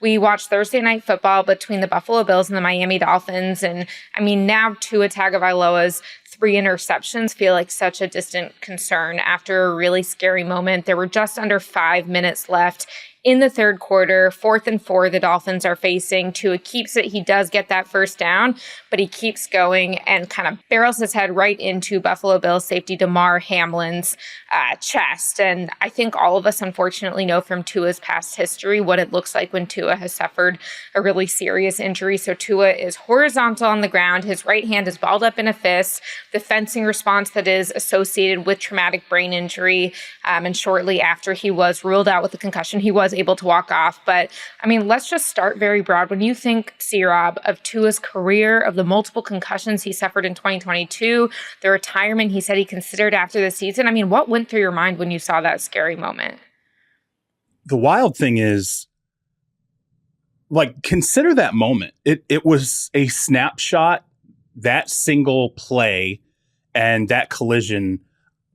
We watched Thursday Night Football between the Buffalo Bills and the Miami Dolphins. And I mean, now Tua Tagovailoa's 3 interceptions feel like such a distant concern after a really scary moment. There were just under 5 minutes left in the third quarter. 4th and 4, the Dolphins are facing. Tua keeps it. He does get that first down, but he keeps going and kind of barrels his head right into Buffalo Bills safety Damar Hamlin's chest. And I think all of us, unfortunately, know from Tua's past history what it looks like when Tua has suffered a really serious injury. So Tua is horizontal on the ground. His right hand is balled up in a fist. The fencing response that is associated with traumatic brain injury. And shortly after he was ruled out with a concussion, he was able to walk off. But I mean, let's just start very broad. When you think, C-Rob, of Tua's career, of the multiple concussions he suffered in 2022, the retirement he said he considered after the season, I mean, what went through your mind when you saw that scary moment? The wild thing is, like, consider that moment. It was a snapshot, that single play and that collision.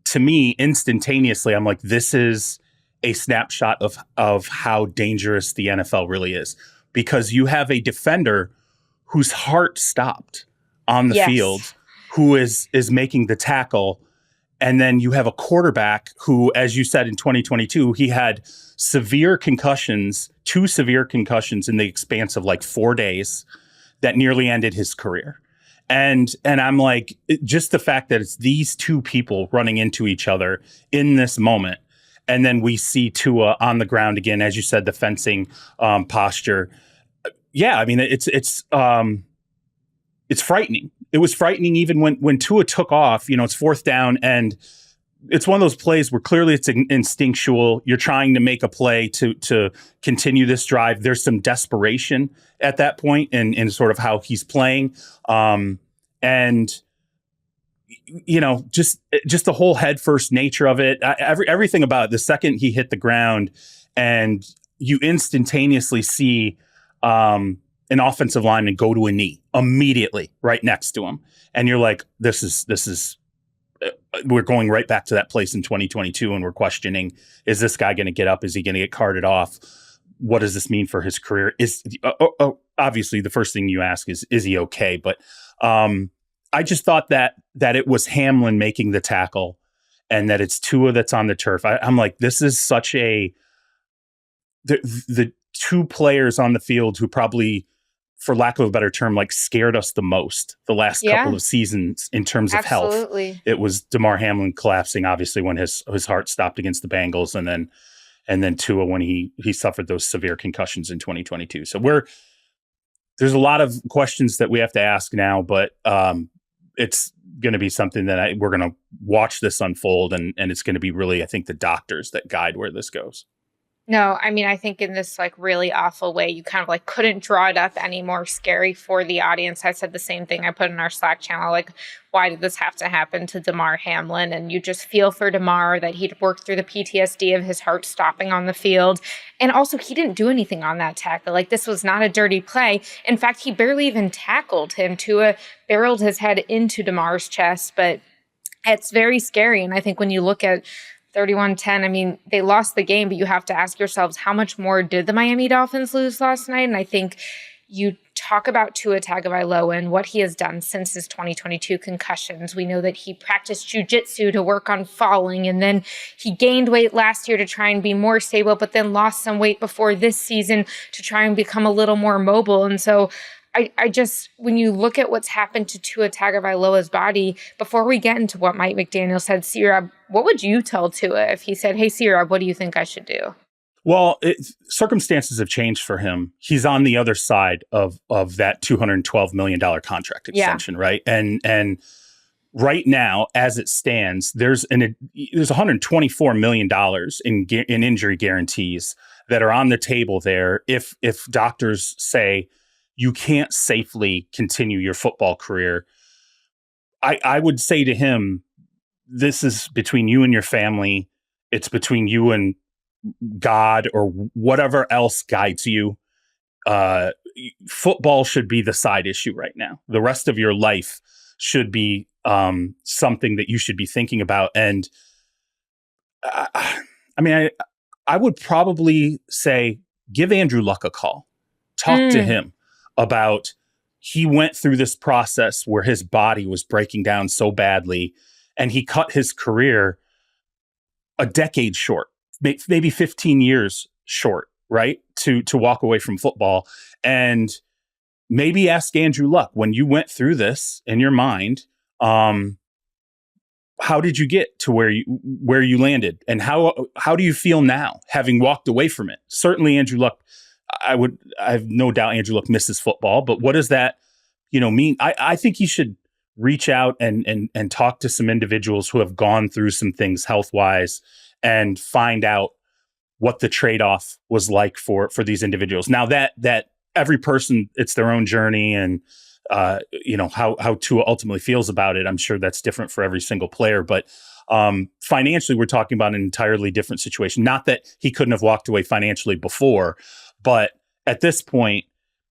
To me, instantaneously, I'm like, this is a snapshot of how dangerous the NFL really is, because you have a defender whose heart stopped on the field, who is making the tackle. And then you have a quarterback who, as you said, in 2022, he had severe concussions, 2 severe concussions in the expanse of like 4 days that nearly ended his career. And I'm like, just the fact that it's these 2 people running into each other in this moment. And then we see Tua on the ground again, as you said, the fencing posture. Yeah, I mean, it's frightening. It was frightening even when Tua took off. You know, it's 4th down, and it's one of those plays where clearly it's instinctual. You're trying to make a play to continue this drive. There's some desperation at that point in sort of how he's playing. And you know, just the whole head first nature of it, everything about it. The second he hit the ground, and you instantaneously see an offensive lineman go to a knee immediately right next to him, and you're like, this is we're going right back to that place in 2022, and we're questioning: is this guy going to get up? Is he going to get carted off? What does this mean for his career? Is obviously the first thing you ask is he okay? But I just thought that it was Hamlin making the tackle, and that it's Tua that's on the turf. I'm like, this is such the 2 players on the field who probably, for lack of a better term, like scared us the most the last couple of seasons in terms of health. It was Damar Hamlin collapsing, obviously, when his heart stopped against the Bengals, and then Tua when he suffered those severe concussions in 2022. So there's a lot of questions that we have to ask now, but it's going to be something that we're going to watch this unfold, and it's going to be really, I think, the doctors that guide where this goes. No, I mean, I think in this like really awful way, you kind of like couldn't draw it up any more scary for the audience. I said the same thing I put in our Slack channel, like, why did this have to happen to Damar Hamlin? And you just feel for Damar that he'd worked through the PTSD of his heart stopping on the field. And also, he didn't do anything on that tackle. Like, this was not a dirty play. In fact, he barely even tackled him. Tua barreled his head into Damar's chest, but it's very scary. And I think when you look at 31-10, I mean, they lost the game, but you have to ask yourselves, how much more did the Miami Dolphins lose last night? And I think you talk about Tua Tagovailoa and what he has done since his 2022 concussions. We know that he practiced jiu-jitsu to work on falling, and then he gained weight last year to try and be more stable, but then lost some weight before this season to try and become a little more mobile. And so I just, when you look at what's happened to Tua Tagovailoa's body, before we get into what Mike McDaniel said, C-Rob, what would you tell Tua if he said, hey, C-Rob, what do you think I should do? Well, circumstances have changed for him. He's on the other side of that $212 million contract extension, right? And right now, as it stands, there's $124 million in injury guarantees that are on the table there. If doctors say you can't safely continue your football career, I would say to him, this is between you and your family. It's between you and God or whatever else guides you. Football should be the side issue right now. The rest of your life should be something that you should be thinking about. And I would probably say, give Andrew Luck a call. Talk to him about he went through this process where his body was breaking down so badly, and he cut his career a decade short, maybe 15 years short, right? To walk away from football. And maybe ask Andrew Luck, when you went through this in your mind, how did you get to where you landed, and how do you feel now, having walked away from it? Certainly, Andrew Luck, I have no doubt Andrew Luck misses football, but what does that, mean? I think he should reach out and talk to some individuals who have gone through some things health wise and find out what the trade-off was like for these individuals. Now that every person, it's their own journey, and how Tua ultimately feels about it, I'm sure that's different for every single player. But financially, we're talking about an entirely different situation. Not that he couldn't have walked away financially before, but at this point,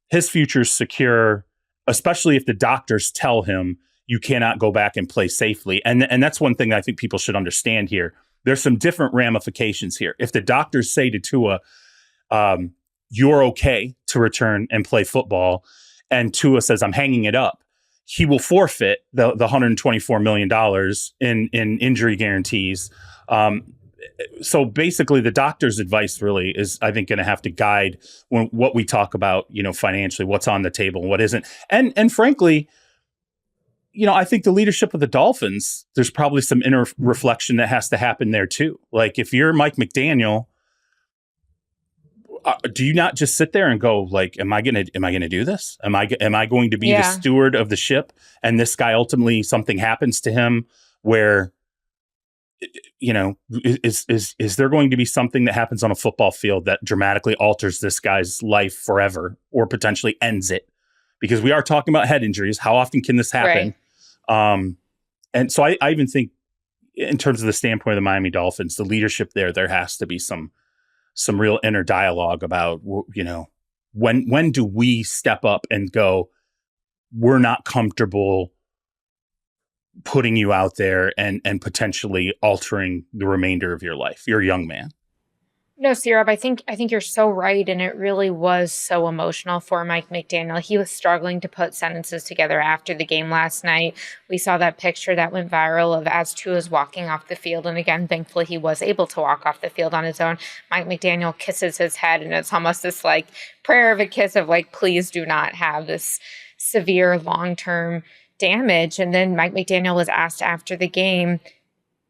his future's secure, especially if the doctors tell him you cannot go back and play safely. And that's one thing I think people should understand here. There's some different ramifications here. If the doctors say to Tua, you're okay to return and play football, and Tua says, I'm hanging it up, he will forfeit the $124 million in injury guarantees. So basically, the doctor's advice really is, I think, going to have to guide what we talk about, financially, what's on the table and what isn't. And frankly, I think the leadership of the Dolphins, there's probably some inner reflection that has to happen there too. Like, if you're Mike McDaniel, do you not just sit there and go, like, am I gonna do this? Am I going to be the steward of the ship? And this guy, ultimately, something happens to him where, is there going to be something that happens on a football field that dramatically alters this guy's life forever, or potentially ends it? Because we are talking about head injuries. How often can this happen? Right. And so I even think, in terms of the standpoint of the Miami Dolphins, the leadership there has to be some real inner dialogue about, when do we step up and go, we're not comfortable putting you out there and potentially altering the remainder of your life. You're a young man. No, Syrup, I think you're so right, and it really was so emotional for Mike McDaniel. He was struggling to put sentences together after the game last night. We saw that picture that went viral of as Tua was walking off the field, and again, thankfully, he was able to walk off the field on his own. Mike McDaniel kisses his head, and it's almost this like prayer of a kiss of like, please do not have this severe long-term damage. And then Mike McDaniel was asked after the game,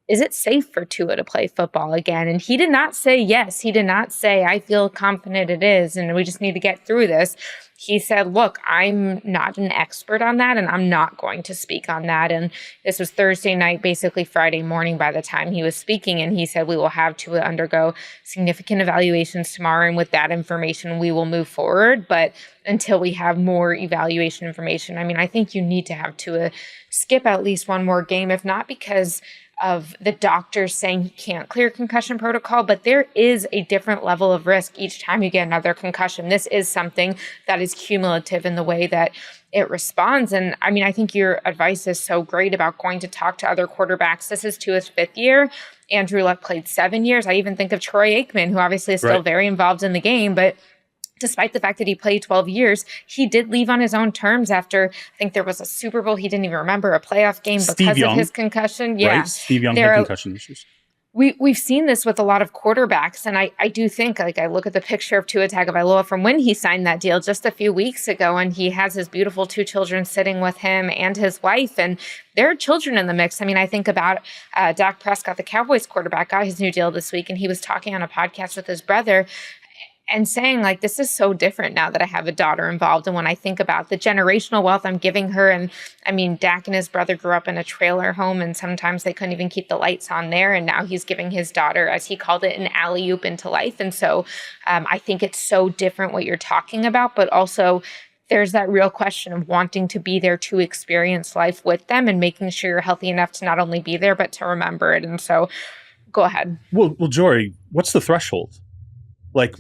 is it safe for Tua to play football again? And he did not say yes. He did not say, I feel confident it is, and we just need to get through this. He said, look, I'm not an expert on that, and I'm not going to speak on that. And this was Thursday night, basically Friday morning by the time he was speaking. And he said, we will have Tua undergo significant evaluations tomorrow. And with that information, we will move forward. But until we have more evaluation information, I think you need to have Tua skip at least one more game, if not because of the doctors saying he can't clear concussion protocol, but there is a different level of risk each time you get another concussion. This is something that is cumulative in the way that it responds. And I think your advice is so great about going to talk to other quarterbacks. This is Tua's fifth year. Andrew Luck played 7 years. I even think of Troy Aikman, who obviously is still very involved in the game, but despite the fact that he played 12 years, he did leave on his own terms after, I think there was a Super Bowl. He didn't even remember a playoff game because of his concussion. Yeah. Right? Steve Young had concussion issues. We've seen this with a lot of quarterbacks, and I do think, like, I look at the picture of Tua Tagovailoa from when he signed that deal just a few weeks ago, and he has his beautiful 2 children sitting with him and his wife, and there are children in the mix. I think about Dak Prescott, the Cowboys quarterback, got his new deal this week, and he was talking on a podcast with his brother and saying, like, this is so different now that I have a daughter involved. And when I think about the generational wealth I'm giving her, and Dak and his brother grew up in a trailer home, and sometimes they couldn't even keep the lights on there. And now he's giving his daughter, as he called it, an alley-oop into life. And so I think it's so different what you're talking about, but also there's that real question of wanting to be there to experience life with them and making sure you're healthy enough to not only be there, but to remember it. And so go ahead. Well, Jori, what's the threshold? Like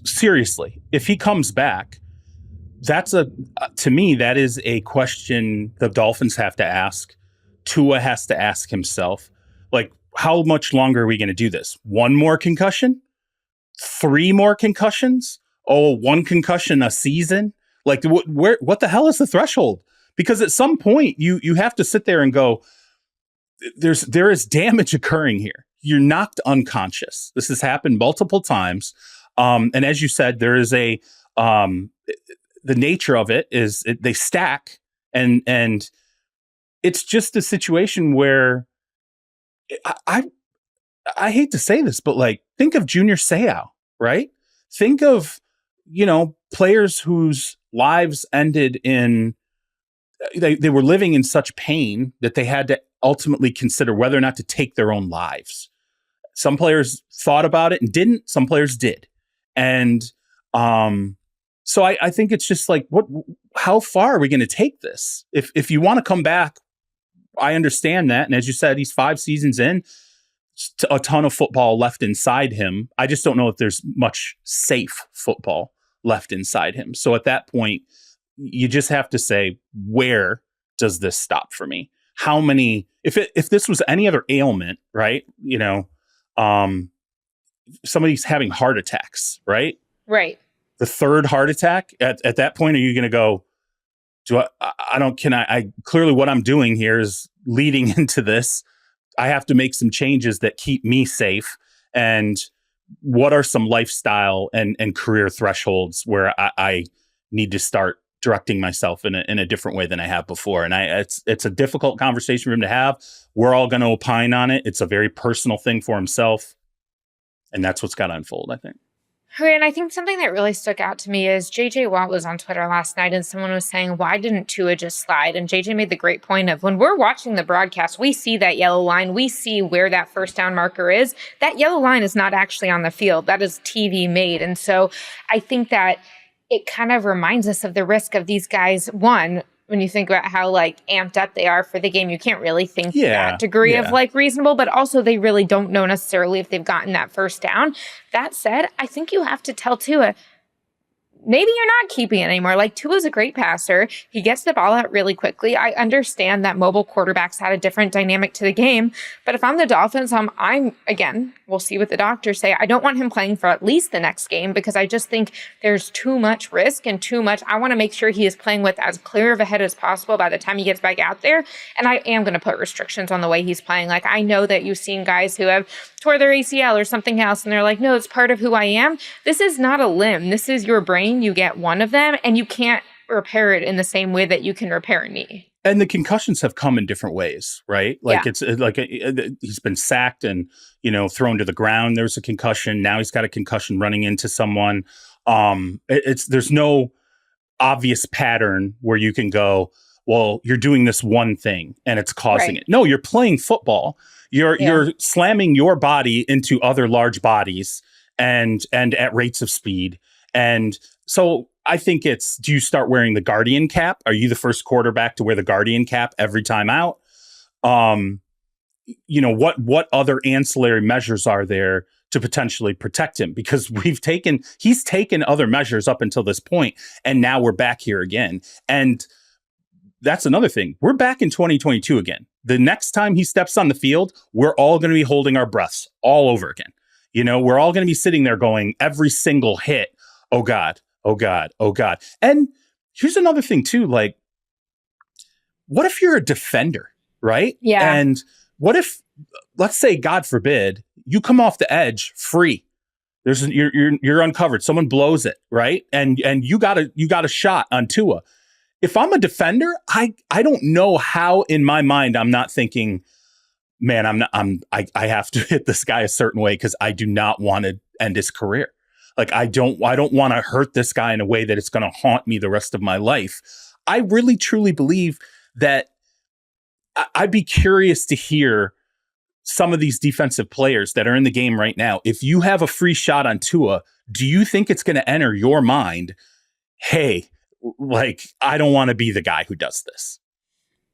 seriously, if he comes back, to me, that is a question the Dolphins have to ask. Tua has to ask himself, like, how much longer are we going to do this? 1 more concussion? 3 more concussions? oh, one concussion a season? Like, what the hell is the threshold? Because at some point you have to sit there and go, there is damage occurring here. You're knocked unconscious. This has happened multiple times. And as you said, there is the nature of it is they stack, and it's just a situation where I hate to say this, but like, think of Junior Seau, right? Think of, players whose lives ended in, they were living in such pain that they had to ultimately consider whether or not to take their own lives. Some players thought about it and didn't. Some players did. And so I think it's just like, how far are we going to take this? If you want to come back, I understand that. And as you said, he's 5 seasons in, a ton of football left inside him. I just don't know if there's much safe football left inside him. So at that point, you just have to say, where does this stop for me? How many, if this was any other ailment, right? Somebody's having heart attacks, right? Right. The third heart attack, at that point, are you going to go, clearly what I'm doing here is leading into this. I have to make some changes that keep me safe. And what are some lifestyle and career thresholds where I need to start directing myself in a different way than I have before? And it's a difficult conversation for him to have. We're all going to opine on it. It's a very personal thing for himself. And that's what's got to unfold, I think. Okay, and I think something that really stuck out to me is JJ Watt was on Twitter last night, and someone was saying, why didn't Tua just slide? And JJ made the great point of, when we're watching the broadcast, we see that yellow line. We see where that first down marker is. That yellow line is not actually on the field. That is TV made. And so I think that it kind of reminds us of the risk of these guys. One, when you think about how like amped up they are for the game, you can't really think that degree of like reasonable, but also they really don't know necessarily if they've gotten that first down. That said, I think you have to tell Tua, maybe you're not keeping it anymore. Like, Tua's a great passer. He gets the ball out really quickly. I understand that mobile quarterbacks had a different dynamic to the game, but if I'm the Dolphins, I'm again, we'll see what the doctors say. I don't want him playing for at least the next game because I just think there's too much risk and too much. I want to make sure he is playing with as clear of a head as possible by the time he gets back out there. And I am going to put restrictions on the way he's playing. Like, I know that you've seen guys who have tore their ACL or something else, and they're like, no, it's part of who I am. This is not a limb. This is your brain. You get one of them, and you can't repair it in the same way that you can repair a knee. And the concussions have come in different ways, right? Like it's like he's been sacked and, thrown to the ground. There's a concussion. Now he's got a concussion running into someone. There's no obvious pattern where you can go, well, you're doing this one thing and it's causing it. No, you're playing football. You're slamming your body into other large bodies and at rates of speed. And so I think do you start wearing the guardian cap? Are you the first quarterback to wear the guardian cap every time out? What other ancillary measures are there to potentially protect him? Because he's taken other measures up until this point, and now we're back here again. And that's another thing. We're back in 2022 again. The next time he steps on the field, we're all going to be holding our breaths all over again. We're all going to be sitting there going, every single hit, oh God, oh God, oh God. And here's another thing too, like, what if you're a defender, right? Yeah. And what if, let's say, God forbid, you come off the edge free. You're uncovered. Someone blows it, right? And you got a shot on Tua. If I'm a defender, I don't know how in my mind I'm not thinking, man, I have to hit this guy a certain way because I do not want to end his career. Like, I don't want to hurt this guy in a way that it's going to haunt me the rest of my life. I really, truly believe that I'd be curious to hear some of these defensive players that are in the game right now. If you have a free shot on Tua, do you think it's going to enter your mind, hey, like, I don't want to be the guy who does this?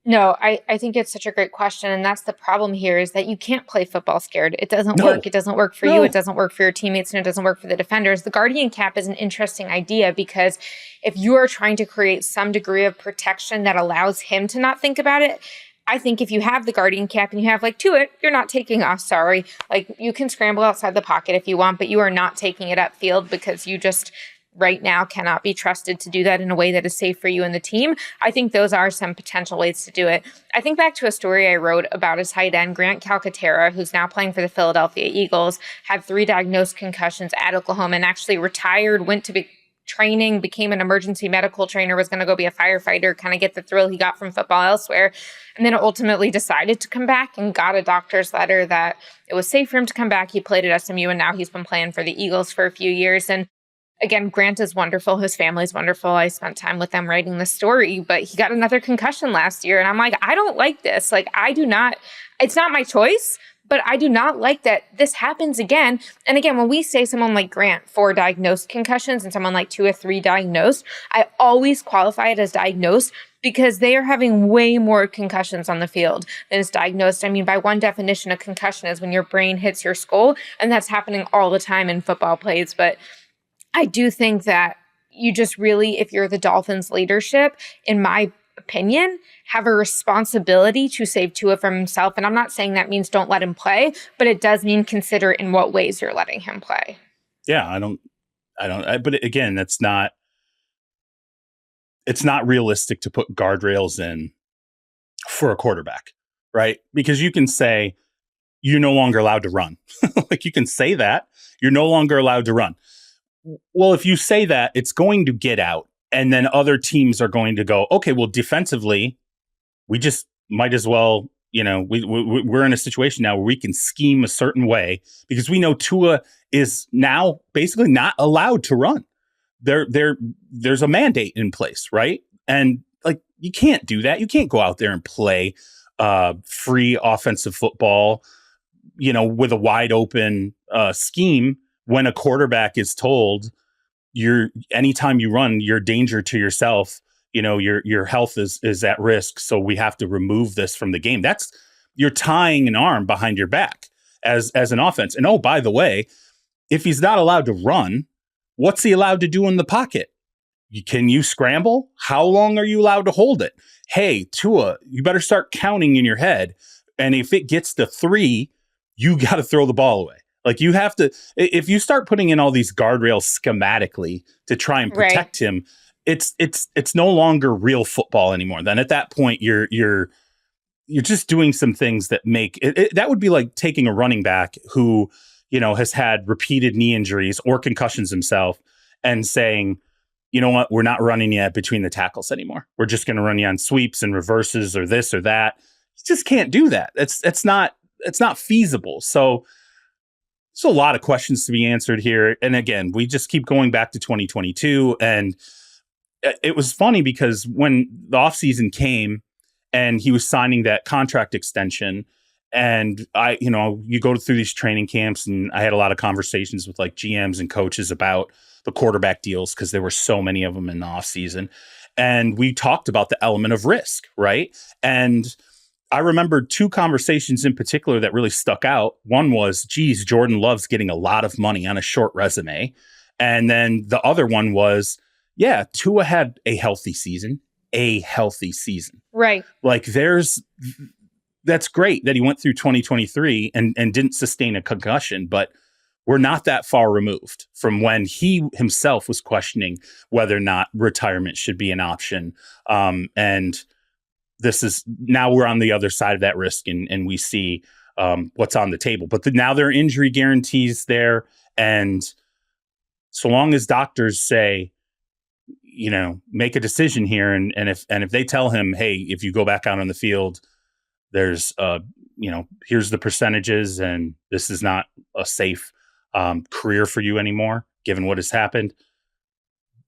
No, I think it's such a great question. And that's the problem here, is that you can't play football scared. It doesn't work. It doesn't work for you. It doesn't work for your teammates, and it doesn't work for the defenders. The guardian cap is an interesting idea because if you are trying to create some degree of protection that allows him to not think about it, I think if you have the guardian cap and you have like, Tua, you're not taking off, sorry. Like, you can scramble outside the pocket if you want, but you are not taking it upfield because right now cannot be trusted to do that in a way that is safe for you and the team. I think those are some potential ways to do it. I think back to a story I wrote about a tight end, Grant Calcaterra, who's now playing for the Philadelphia Eagles, had 3 diagnosed concussions at Oklahoma and actually retired, went to be training, became an emergency medical trainer, was going to go be a firefighter, kind of get the thrill he got from football elsewhere. And then ultimately decided to come back and got a doctor's letter that it was safe for him to come back. He played at SMU and now he's been playing for the Eagles for a few years. And again, Grant is wonderful. His family's wonderful. I spent time with them writing the story, but he got another concussion last year. And I'm like, I don't like this. Like, it's not my choice, but I do not like that this happens again. And again, when we say someone like Grant, 4 diagnosed concussions and someone like 2 or 3 diagnosed, I always qualify it as diagnosed because they are having way more concussions on the field than is diagnosed. I mean, by one definition, a concussion is when your brain hits your skull, and that's happening all the time in football plays. But I do think that you just really, if you're the Dolphins leadership, in my opinion, have a responsibility to save Tua from himself. And I'm not saying that means don't let him play, but it does mean consider in what ways you're letting him play. Yeah, but again, it's not realistic to put guardrails in for a quarterback, right? Because you can say you're no longer allowed to run. Like, you can say that you're no longer allowed to run. Well, if you say that, it's going to get out, and then other teams are going to go, okay, well, defensively, we just might as well, we're in a situation now where we can scheme a certain way because we know Tua is now basically not allowed to run. There's a mandate in place, right? And like, you can't do that. You can't go out there and play free offensive football, with a wide open scheme when a quarterback is told anytime you run, you're a danger to yourself. Your health is at risk. So we have to remove this from the game. You're tying an arm behind your back as an offense. And oh, by the way, if he's not allowed to run, what's he allowed to do in the pocket? Can you scramble? How long are you allowed to hold it? Hey, Tua, you better start counting in your head. And if it gets to 3, you got to throw the ball away. Like, you have to, if you start putting in all these guardrails schematically to try and protect him, it's no longer real football anymore. Then at that point, you're just doing some things that make it. That would be like taking a running back who, has had repeated knee injuries or concussions himself and saying, you know what, we're not running you between the tackles anymore. We're just going to run you on sweeps and reverses or this or that. You just can't do that. It's not feasible. So there's a lot of questions to be answered here. And again, we just keep going back to 2022. And it was funny because when the offseason came and he was signing that contract extension, and you go through these training camps, and I had a lot of conversations with like GMs and coaches about the quarterback deals because there were so many of them in the offseason. And we talked about the element of risk, right? And I remember 2 conversations in particular that really stuck out. One was, geez, Jordan loves getting a lot of money on a short resume. And then the other one was, yeah, Tua had a healthy season. Right. Like, that's great that he went through 2023 and didn't sustain a concussion, but we're not that far removed from when he himself was questioning whether or not retirement should be an option. And this is now we're on the other side of that risk, and we see what's on the table. But now there are injury guarantees there. And so long as doctors say, make a decision here. And if they tell him, hey, if you go back out on the field, there's, here's the percentages, and this is not a safe career for you anymore, given what has happened,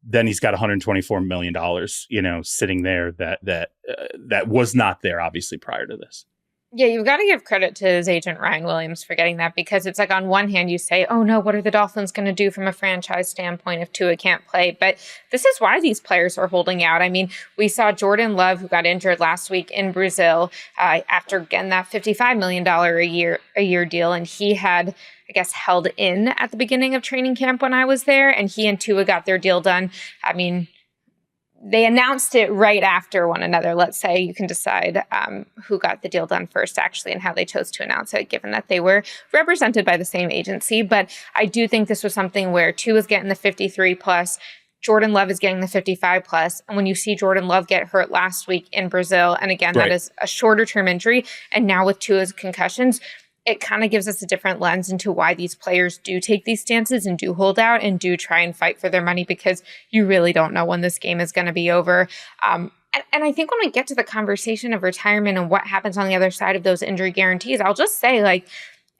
then he's got $124 million, sitting there that was not there, obviously, prior to this. Yeah, you've got to give credit to his agent, Ryan Williams, for getting that, because it's like, on one hand, you say, oh no, what are the Dolphins going to do from a franchise standpoint if Tua can't play? But this is why these players are holding out. I mean, we saw Jordan Love, who got injured last week in Brazil after getting that $55 million a year deal. And he had, I guess, held in at the beginning of training camp when I was there, and he and Tua got their deal done. I mean, they announced it right after one another. Let's say you can decide who got the deal done first, actually, and how they chose to announce it, given that they were represented by the same agency. But I do think this was something where Tua is getting the 53 plus, Jordan Love is getting the 55 plus. And when you see Jordan Love get hurt last week in Brazil, and again, that is a shorter term injury, and now with Tua's concussions, it kind of gives us a different lens into why these players do take these stances and do hold out and do try and fight for their money, because you really don't know when this game is going to be over. And I think when we get to the conversation of retirement and what happens on the other side of those injury guarantees, I'll just say, like,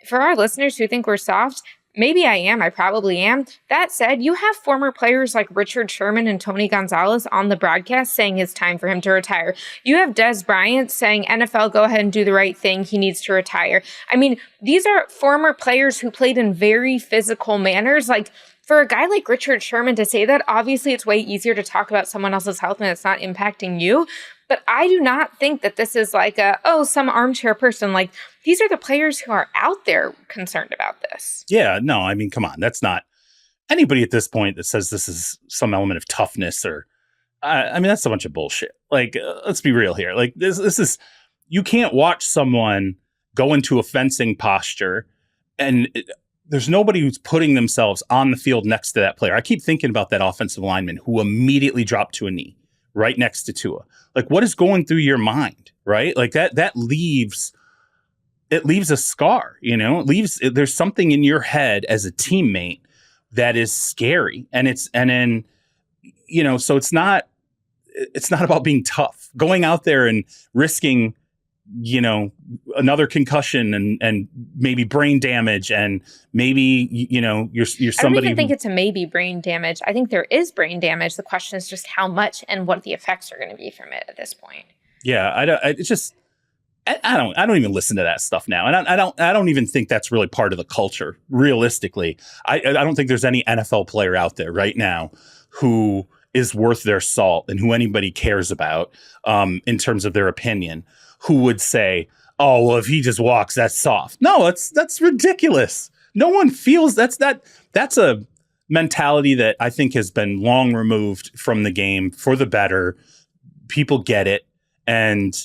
for our listeners who think we're soft, maybe I am. I probably am. That said, you have former players like Richard Sherman and Tony Gonzalez on the broadcast saying it's time for him to retire. You have Des Bryant saying, NFL, go ahead and do the right thing. He needs to retire. I mean, these are former players who played in very physical manners. Like, for a guy like Richard Sherman to say that, obviously it's way easier to talk about someone else's health and it's not impacting you. But I do not think that this is like some armchair person. Like, these are the players who are out there concerned about this. Yeah, no, I mean, come on. That's not anybody at this point that says this is some element of toughness or, I mean, that's a bunch of bullshit. Like, let's be real here. Like, this is, you can't watch someone go into a fencing posture and there's nobody who's putting themselves on the field next to that player. I keep thinking about that offensive lineman who immediately dropped to a knee right next to Tua. Like, what is going through your mind, right? Like that leaves a scar, you know, there's something in your head as a teammate that is scary. And then, you know, so it's not about being tough, going out there and risking, you know, another concussion and maybe brain damage and maybe, you know, you're somebody. I don't even think it's a maybe brain damage. I think there is brain damage. The question is just how much and what the effects are going to be from it at this point. Yeah, I don't even listen to that stuff now. And I don't even think that's really part of the culture. Realistically, I don't think there's any NFL player out there right now who is worth their salt and who anybody cares about in terms of their opinion, who would say, oh, well, if he just walks, that's soft. No, that's ridiculous. No one feels that's a mentality that I think has been long removed from the game for the better. People get it. And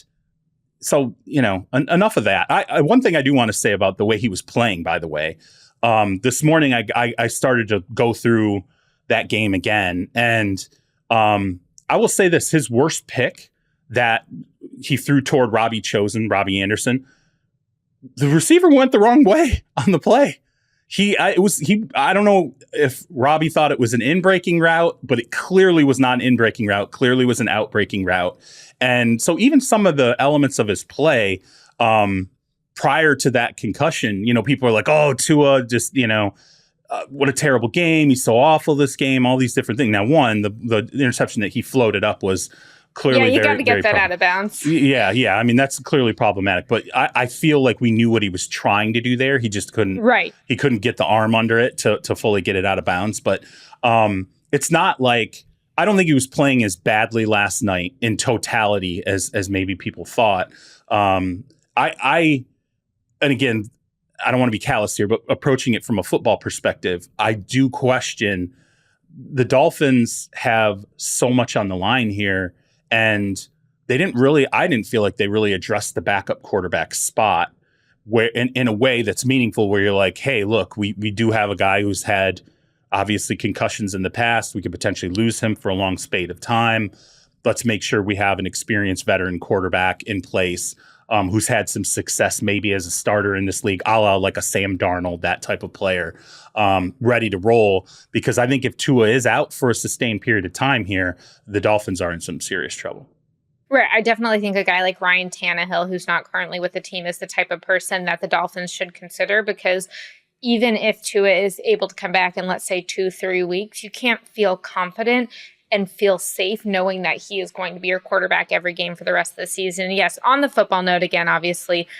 so, you know, enough of that. One thing I do want to say about the way he was playing, by the way, this morning I started to go through that game again. And I will say this, his worst pick that he threw toward Robbie Anderson, the receiver went the wrong way on the play. I don't know if Robbie thought it was an in-breaking route, but it clearly was not an in-breaking route, clearly was an out-breaking route. And so even some of the elements of his play prior to that concussion, you know, people are like, oh, Tua just, you know, what a terrible game. He's so awful this game, all these different things. Now, one, the interception that he floated up was clearly you got to get that out of bounds. Yeah. I mean, that's clearly problematic. But I feel like we knew what he was trying to do there. He just couldn't. Right. He couldn't get the arm under it to fully get it out of bounds. But it's not like, I don't think he was playing as badly last night in totality as maybe people thought. And again, I don't want to be callous here, but approaching it from a football perspective, I do question the Dolphins have so much on the line here. And I didn't feel like they really addressed the backup quarterback spot where in a way that's meaningful, where you're like, hey, look, we do have a guy who's had obviously concussions in the past. We could potentially lose him for a long spate of time. Let's make sure we have an experienced veteran quarterback in place who's had some success maybe as a starter in this league, a la like a Sam Darnold, that type of player, ready to roll. Because I think if Tua is out for a sustained period of time here, the Dolphins are in some serious trouble. Right. I definitely think a guy like Ryan Tannehill, who's not currently with the team, is the type of person that the Dolphins should consider, because even if Tua is able to come back in, let's say, 2-3 weeks, you can't feel confident and feel safe knowing that he is going to be your quarterback every game for the rest of the season. Yes, on the football note, again, obviously,